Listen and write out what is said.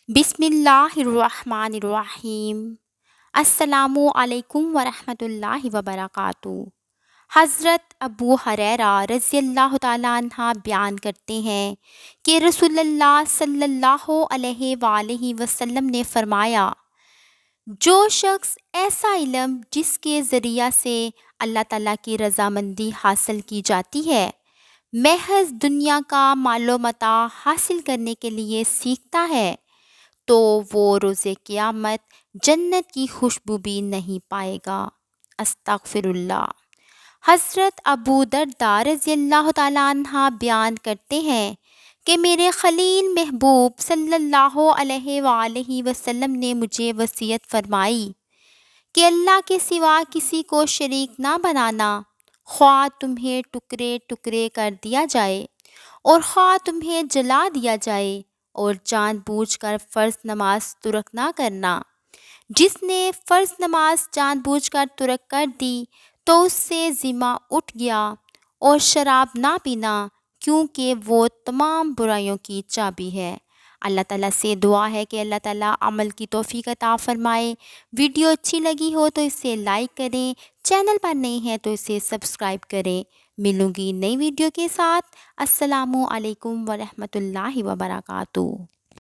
بسم اللہ الرحمن الرحیم۔ السلام علیکم ورحمۃ اللہ وبرکاتہ۔ حضرت ابو ہریرہ رضی اللہ تعالیٰ عنہ بیان کرتے ہیں کہ رسول اللہ صلی اللہ علیہ وآلہ وسلم نے فرمایا، جو شخص ایسا علم جس کے ذریعہ سے اللہ تعالیٰ کی رضامندی حاصل کی جاتی ہے، محض دنیا کا مال و متاع حاصل کرنے کے لیے سیکھتا ہے، تو وہ روز قیامت جنت کی خوشبو بھی نہیں پائے گا۔ استغفر اللہ۔ حضرت ابو درداء رضی اللہ تعالیٰ عنہ بیان کرتے ہیں کہ میرے خلیل محبوب صلی اللہ علیہ وآلہ وسلم نے مجھے وصیت فرمائی کہ اللہ کے سوا کسی کو شریک نہ بنانا، خواہ تمہیں ٹکڑے ٹکڑے کر دیا جائے اور خواہ تمہیں جلا دیا جائے، اور جان بوجھ کر فرض نماز ترک نہ کرنا۔ جس نے فرض نماز جان بوجھ کر ترک کر دی تو اس سے ذمہ اٹھ گیا، اور شراب نہ پینا، کیونکہ وہ تمام برائیوں کی چابی ہے۔ اللہ تعالیٰ سے دعا ہے کہ اللہ تعالیٰ عمل کی توفیق عطا فرمائے۔ ویڈیو اچھی لگی ہو تو اسے لائک کریں، چینل پر نہیں ہے تو اسے سبسکرائب کریں۔ ملوں گی نئی ویڈیو کے ساتھ۔ السلام علیکم ورحمۃ اللہ وبرکاتہ۔